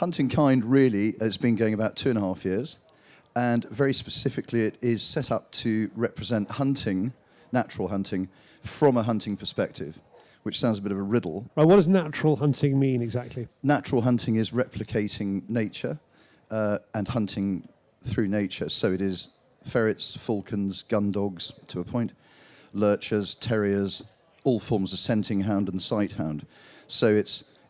Hunting Kind really has been going about 2.5 years, and very specifically it is set up to represent hunting, natural hunting, from a hunting perspective, which sounds a bit of a riddle. Right, what does natural hunting mean exactly? Natural hunting is replicating nature and hunting through nature. So it is ferrets, falcons, gun dogs to a point, lurchers, terriers, all forms of scenting hound and sight hound. So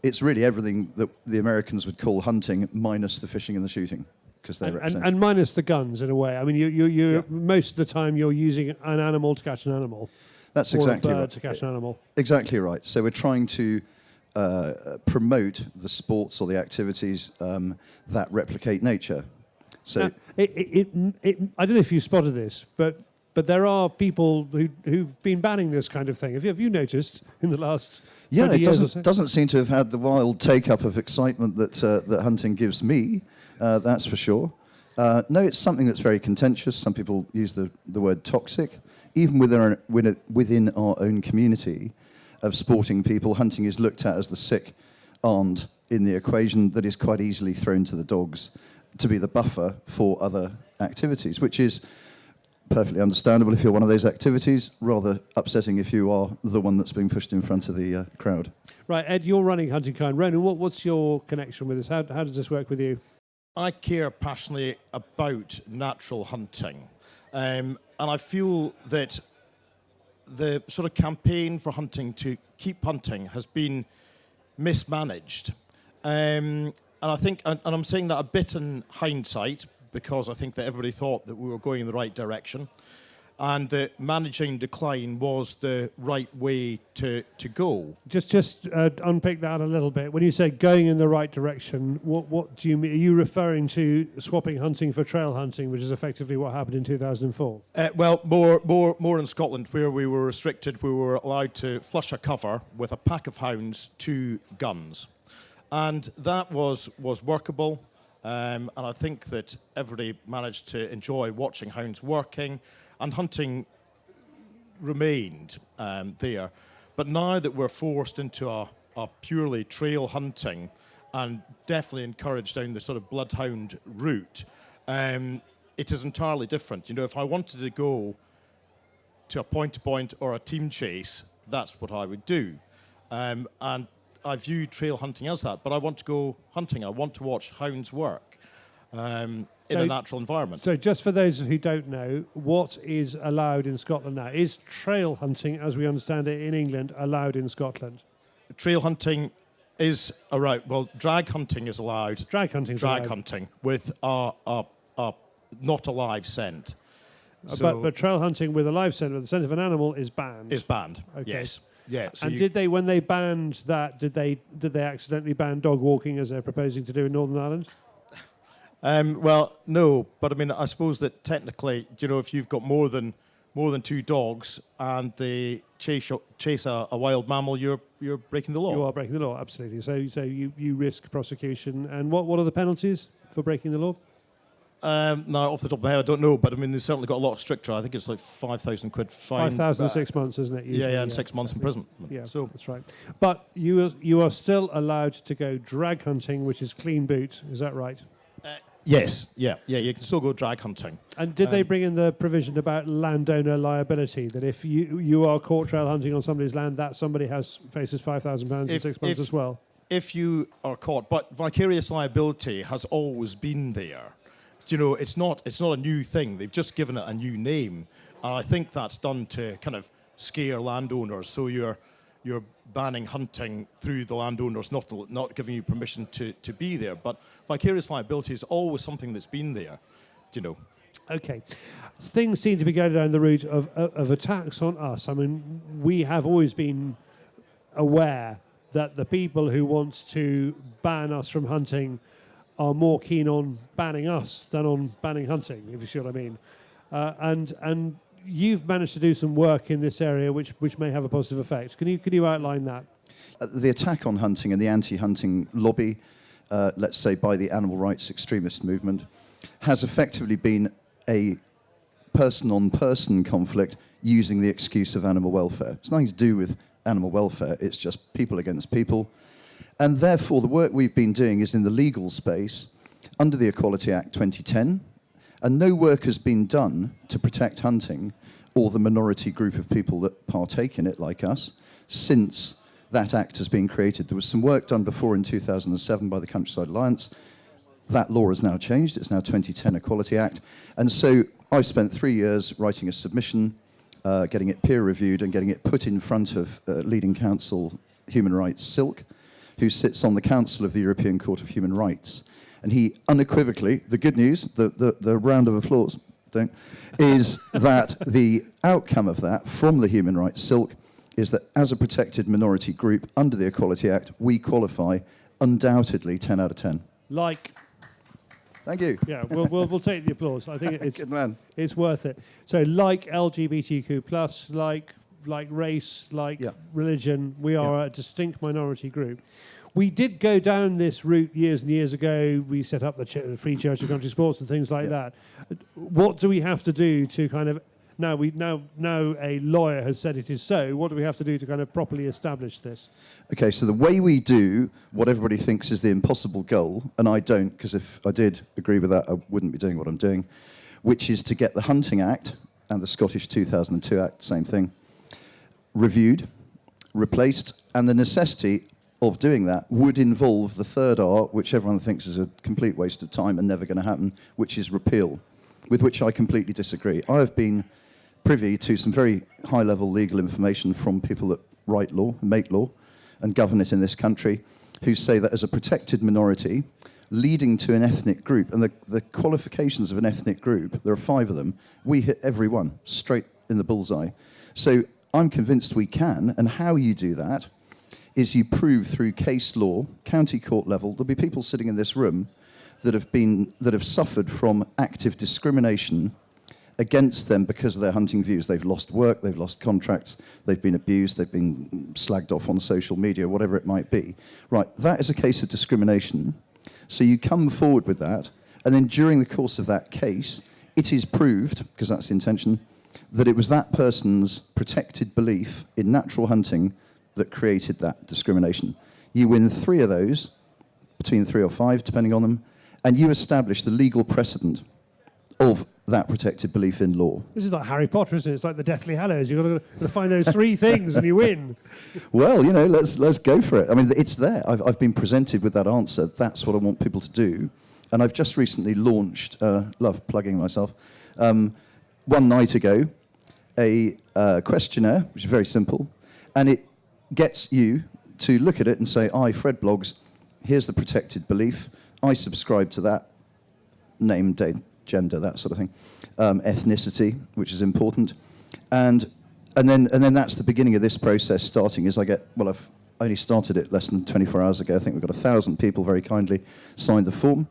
it's really everything that the Americans would call hunting, minus the fishing and the shooting, because they represent. And minus the guns, in a way. I mean, you most of the time you're using an animal to catch an animal. That's or exactly a bird right. to catch an animal. Exactly right. So we're trying to promote the sports or the activities that replicate nature. So now, I don't know if you spotted this, but there are people who've been banning this kind of thing. Have you noticed in the last 20 it years or so? doesn't seem to have had the wild take-up of excitement that hunting gives me, that's for sure. No, it's something that's very contentious. Some people use the word toxic. Even within our own community of sporting people, hunting is looked at as the sick aunt in the equation that is quite easily thrown to the dogs to be the buffer for other activities, which is perfectly understandable if you're one of those activities, rather upsetting if you are the one that's being pushed in front of the crowd. Right, Ed, you're running Hunting Kind. Ronan, what's your connection with this? How does this work with you? I care passionately about natural hunting. And I feel that the sort of campaign for hunting to keep hunting has been mismanaged. And I think, and I'm saying that a bit in hindsight, because I think that everybody thought that we were going in the right direction, and that managing decline was the right way to go. Just unpick that a little bit. When you say going in the right direction, what do you mean? Are you referring to swapping hunting for trail hunting, which is effectively what happened in 2004? Well, more in Scotland, where we were restricted. We were allowed to flush a cover with a pack of hounds, 2 guns, and that was workable. And I think that everybody managed to enjoy watching hounds working, and hunting remained there. But now that we're forced into a purely trail hunting, and definitely encouraged down the sort of bloodhound route, it is entirely different. You know, if I wanted to go to a point-to-point or a team chase, that's what I would do. And I view trail hunting as that, but I want to go hunting. I want to watch hounds work in a natural environment. So just for those who don't know, what is allowed in Scotland now? Is trail hunting, as we understand it in England, allowed in Scotland? Trail hunting is allowed. Well, drag hunting is allowed. Drag hunting is allowed. Hunting with a not a live scent. But trail hunting with a live scent, with the scent of an animal, is banned. Is banned. Okay. Yes. Yeah. So and when they banned that, did they accidentally ban dog walking, as they're proposing to do in Northern Ireland? Well, no, but I mean, I suppose that technically, you know, if you've got more than 2 dogs and they chase a wild mammal, you're breaking the law. You are breaking the law, absolutely. So you risk prosecution. And what are the penalties for breaking the law? Now, off the top of my head, I don't know, but I mean, they've certainly got a lot stricter. I think it's like 5,000 quid fine. 5,000 and 6 months, isn't it? Usually? Yeah, and 6 months in prison. Yeah, so that's right. But you are still allowed to go drag hunting, which is clean boot. Is that right? Yes, yeah, you can still go drag hunting. And did they bring in the provision about landowner liability, that if you are caught trail hunting on somebody's land, that somebody faces £5,000 in 6 months as well? If you are caught, but vicarious liability has always been there. You know, it's not a new thing. They've just given it a new name, and I think that's done to kind of scare landowners. So you're banning hunting through the landowners, not giving you permission to be there. But vicarious liability is always something that's been there, you know. Okay. Things seem to be going down the route of attacks on us. I mean, we have always been aware that the people who want to ban us from hunting are more keen on banning us than on banning hunting, if you see what I mean. And you've managed to do some work in this area which may have a positive effect. Can you outline that? The attack on hunting and the anti-hunting lobby, let's say by the animal rights extremist movement, has effectively been a person-on-person conflict using the excuse of animal welfare. It's nothing to do with animal welfare, it's just people against people. And therefore, the work we've been doing is in the legal space under the Equality Act 2010, and no work has been done to protect hunting or the minority group of people that partake in it, like us, since that act has been created. There was some work done before in 2007 by the Countryside Alliance. That law has now changed. It's now 2010 Equality Act. And so I've spent 3 years writing a submission, getting it peer-reviewed and getting it put in front of leading counsel, Human Rights, Silk, who sits on the Council of the European Court of Human Rights. And he unequivocally, the good news, the round of applause, is that the outcome of that from the Human Rights Silk is that as a protected minority group under the Equality Act, we qualify undoubtedly 10 out of 10. Like... Thank you. Yeah, we'll take the applause. I think it's Good man. It's worth it. So, like LGBTQ+, like race, like religion, we are a distinct minority group. We did go down this route years and years ago. We set up the Free Church of Country Sports and things like that. What do we have to do to kind of now a lawyer has said it is so? What do we have to do to kind of properly establish this? Okay, so the way we do what everybody thinks is the impossible goal, and I don't, because if I did agree with that, I wouldn't be doing what I'm doing, which is to get the Hunting Act and the Scottish 2002 Act, same thing, reviewed, replaced, and the necessity of doing that would involve the third R, which everyone thinks is a complete waste of time and never going to happen, which is repeal, with which I completely disagree. I have been privy to some very high-level legal information from people that write law, make law, and govern it in this country, who say that as a protected minority, leading to an ethnic group, and the qualifications of an ethnic group, there are 5 of them, we hit every one straight in the bullseye. So I'm convinced we can, and how you do that is you prove through case law, county court level, there'll be people sitting in this room that have suffered from active discrimination against them because of their hunting views. They've lost work, they've lost contracts, they've been abused, they've been slagged off on social media, whatever it might be. Right, that is a case of discrimination. So you come forward with that, and then during the course of that case, it is proved, because that's the intention, that it was that person's protected belief in natural hunting that created that discrimination. You win 3 of those, between 3 or 5, depending on them, and you establish the legal precedent of that protected belief in law. This is like Harry Potter, isn't it? It's like the Deathly Hallows. You've got to find those 3 things and you win. Well, let's go for it. I mean, it's there. I've been presented with that answer. That's what I want people to do. And I've just recently launched, love plugging myself, 1 night ago, a questionnaire, which is very simple, and it gets you to look at it and say, I, Fred Bloggs, here's the protected belief. I subscribe to that, name, date, gender, that sort of thing, ethnicity, which is important, and then that's the beginning of this process starting. I've only started it less than 24 hours ago. I think we've got 1,000 people very kindly signed the form.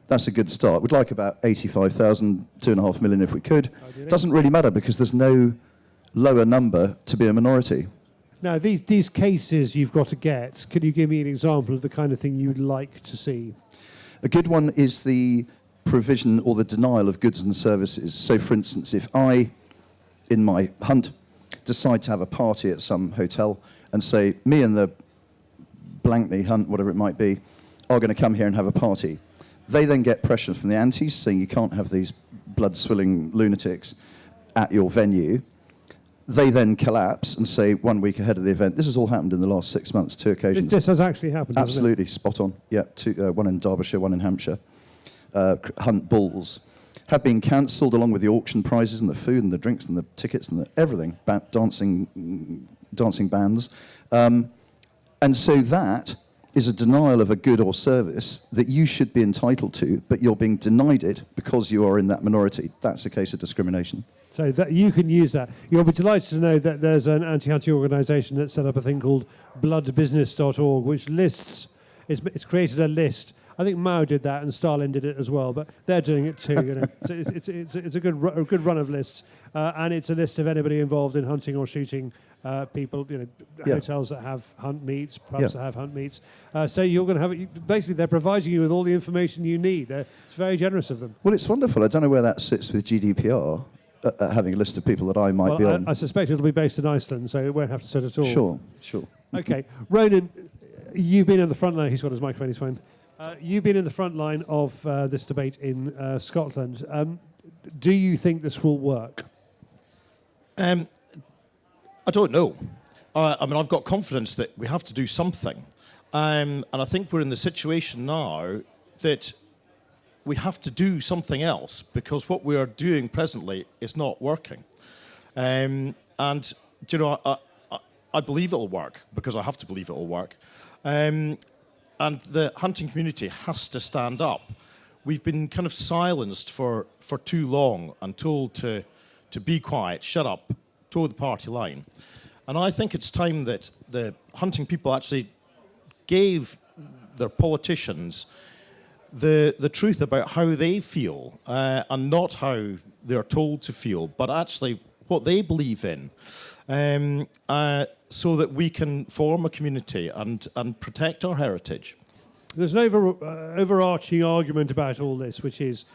That's a good start. We'd like about 85,000, 2.5 million if we could. Doesn't really matter because there's no lower number to be a minority. Now, these cases you've got to get, can you give me an example of the kind of thing you'd like to see? A good one is the provision or the denial of goods and services. So, for instance, if I, in my hunt, decide to have a party at some hotel and say, me and the blank me hunt, whatever it might be, are going to come here and have a party. They then get pressure from the antis saying you can't have these blood-swilling lunatics at your venue. They then collapse and say 1 week ahead of the event. This has all happened in the last 6 months, 2 occasions. This has actually happened, Absolutely, spot on. Yeah, 2, 1 in Derbyshire, 1 in Hampshire. Hunt bulls have been cancelled along with the auction prizes and the food and the drinks and the tickets and everything, dancing bands. And so that is a denial of a good or service that you should be entitled to, but you're being denied it because you are in that minority. That's a case of discrimination. So that you can use that. You'll be delighted to know that there's an anti-hunting organisation that set up a thing called bloodbusiness.org, which lists, it's created a list. I think Mao did that and Stalin did it as well, but they're doing it too. So it's a good run of lists, and it's a list of anybody involved in hunting or shooting people. Hotels that have hunt meets, pubs that have hunt meets. So you're going to have basically they're providing you with all the information you need. It's very generous of them. Well, it's wonderful. I don't know where that sits with GDPR. Having a list of people that I might be on. I suspect it'll be based in Iceland, so it won't have to sit at all. Sure. Okay, Ronan, You've been in the front line. He's got his microphone. He's fine. You've been in the front line of this debate in Scotland. Do you think this will work? I don't know. I've got confidence that we have to do something. And I think we're in the situation now that we have to do something else because what we are doing presently is not working. I believe it'll work because I have to believe it'll work. And the hunting community has to stand up. We've been kind of silenced for too long and told to be quiet, shut up, toe the party line. And I think it's time that the hunting people actually gave their politicians the truth about how they feel and not how they're told to feel, but actually what they believe in, so that we can form a community and protect our heritage. There's an overarching argument about all this, which is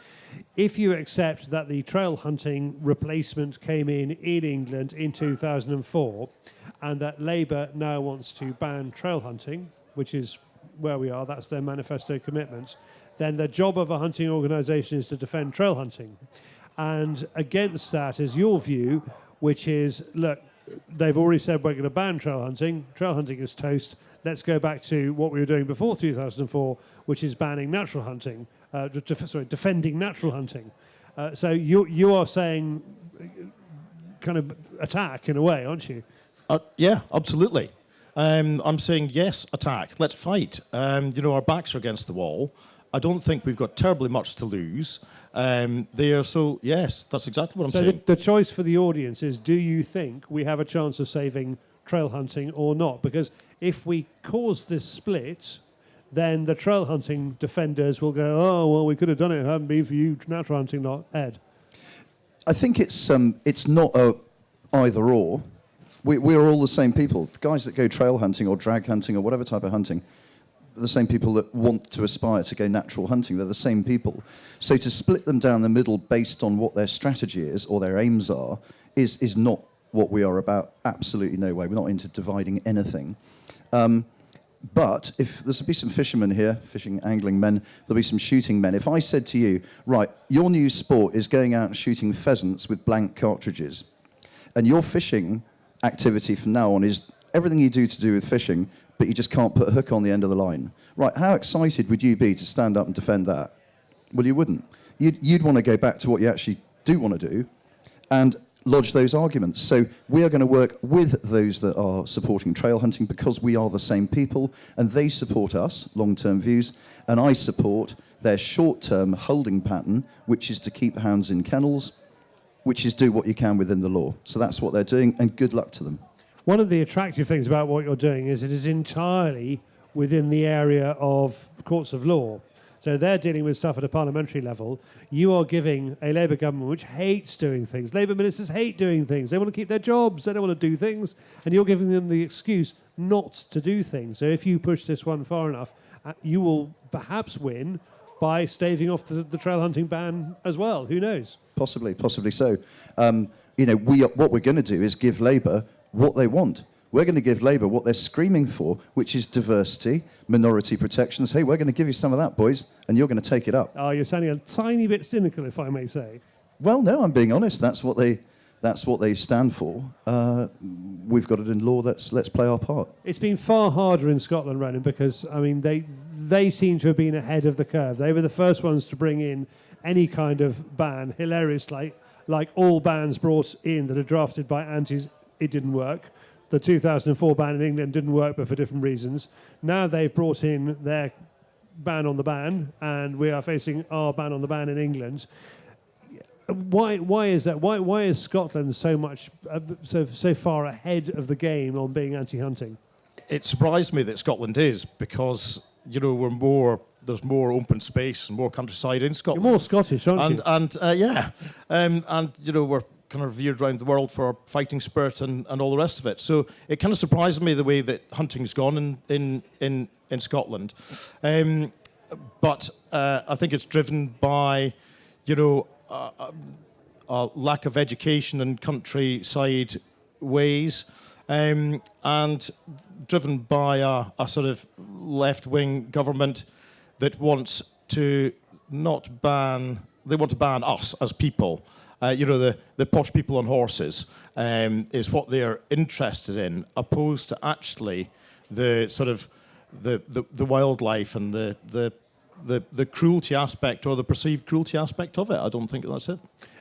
if you accept that the trail hunting replacement came in England in 2004 and that Labour now wants to ban trail hunting, which is where we are, that's their manifesto commitments, then the job of a hunting organisation is to defend trail hunting. And against that is your view, which is, look, they've already said we're going to ban trail hunting. Trail hunting is toast. Let's go back to what we were doing before 2004, which is banning natural hunting, defending natural hunting. So you are saying kind of attack in a way, aren't you? Yeah, absolutely. I'm saying yes, attack. Let's fight. Our backs are against the wall. I don't think we've got terribly much to lose. So yes, that's exactly what I'm saying. So the choice for the audience is: do you think we have a chance of saving trail hunting or not? Because if we cause this split, then the trail hunting defenders will go, oh, well, we could have done it if it hadn't been for you natural hunting, not Ed. I think it's not a either or. We're all the same people. The guys that go trail hunting or drag hunting or whatever type of hunting, the same people that want to aspire to go natural hunting. They're the same people. So to split them down the middle based on what their strategy is or their aims are is not what we are about. Absolutely no way. We're not into dividing anything. But if there'll be some fishermen here, fishing, angling men, there'll be some shooting men. If I said to you, right, your new sport is going out and shooting pheasants with blank cartridges, and your fishing activity from now on is everything you do to do with fishing, but you just can't put a hook on the end of the line. Right, how excited would you be to stand up and defend that? Well, you wouldn't. You'd want to go back to what you actually do want to do and lodge those arguments. So we are going to work with those that are supporting trail hunting because we are the same people and they support us, long-term views, and I support their short-term holding pattern, which is to keep hounds in kennels, which is do what you can within the law. So that's what they're doing, and good luck to them. One of the attractive things about what you're doing is it is entirely within the area of courts of law. So they're dealing with stuff at a parliamentary level. You are giving a Labour government which hates doing things. Labour ministers hate doing things. They want to keep their jobs. They don't want to do things. And you're giving them the excuse not to do things. So if you push this one far enough, you will perhaps win by staving off the trail hunting ban as well. Who knows? Possibly so. What we're going to do is give Labour what they want. We're going to give Labour what they're screaming for, which is diversity, minority protections. Hey, we're going to give you some of that, boys, and you're going to take it up. Oh, you're sounding a tiny bit cynical, if I may say. Well, no, I'm being honest. That's what they stand for. We've got it in law. Let's play our part. It's been far harder in Scotland, Ronan, because they seem to have been ahead of the curve. They were the first ones to bring in any kind of ban. Hilarious, like all bans brought in that are drafted by antis, it didn't work. The 2004 ban in England didn't work, but for different reasons. Now they've brought in their ban on the ban, and we are facing our ban on the ban in England. Why is that? Why is Scotland so much so far ahead of the game on being anti-hunting? It surprised me that Scotland is because there's more open space and more countryside in Scotland. You're more Scottish, aren't you? And we're kind of revered around the world for our fighting spirit and all the rest of it. So it kind of surprised me the way that hunting's gone in Scotland. But I think it's driven by, a lack of education and countryside ways. and driven by a sort of left-wing government that wants to not ban. They want to ban us as people. The posh people on horses is what they're interested in, opposed to actually the sort of the wildlife and the cruelty aspect or the perceived cruelty aspect of it. I don't think that's it.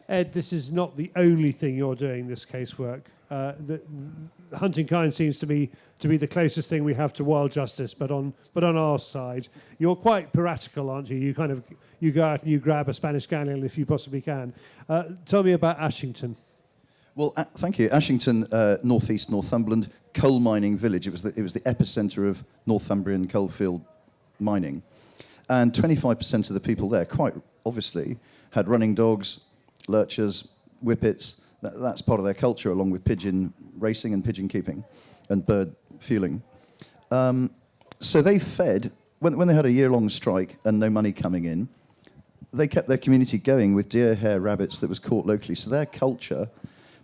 Ed, this is not the only thing you're doing, this casework. The hunting kind seems to be the closest thing we have to wild justice, but on our side, you're quite piratical, aren't you? You go out and you grab a Spanish galleon if you possibly can. Tell me about Ashington. Well, thank you. Ashington, northeast Northumberland, coal mining village. It was the epicentre of Northumbrian coalfield mining, and 25% of the people there, quite obviously, had running dogs, lurchers, whippets. That's part of their culture, along with pigeon racing and pigeon keeping and bird fueling. So they fed, when they had a year-long strike and no money coming in, they kept their community going with deer, hare, rabbits that was caught locally. So their culture,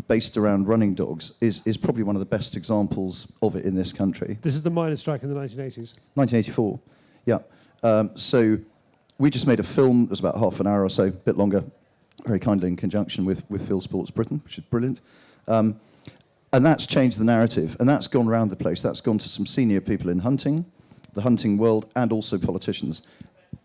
based around running dogs, is probably one of the best examples of it in this country. This is the miners' strike in the 1980s? 1984, yeah. So we just made a film. It was about half an hour or so, a bit longer, very kindly in conjunction with Field Sports Britain, which is brilliant. And that's changed the narrative, and that's gone around the place. That's gone to some senior people in hunting, the hunting world, and also politicians.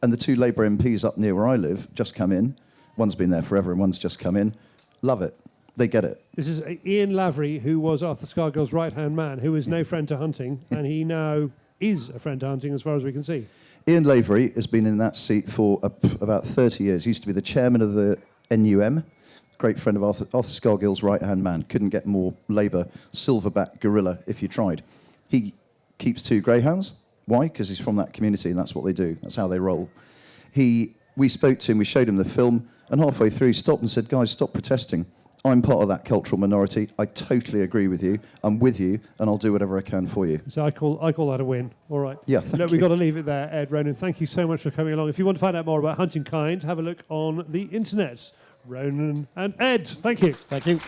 And the two Labour MPs up near where I live just come in. One's been there forever and one's just come in. Love it. They get it. This is Ian Lavery, who was Arthur Scargill's right-hand man, who is no friend to hunting, and he now is a friend to hunting as far as we can see. Ian Lavery has been in that seat for about 30 years. He used to be the chairman of the NUM, great friend of Arthur Scargill's right-hand man. Couldn't get more Labour silverback gorilla if you tried. He keeps 2 greyhounds. Why? Because he's from that community and that's what they do. That's how they roll. We spoke to him, we showed him the film, and halfway through he stopped and said, guys, stop protesting. I'm part of that cultural minority. I totally agree with you. I'm with you, and I'll do whatever I can for you. So I call that a win. All right. Yeah, thank Look, you. We've got to leave it there. Ed, Ronan, thank you so much for coming along. If you want to find out more about Hunting Kind, have a look on the internet. Ronan and Ed, thank you. Thank you.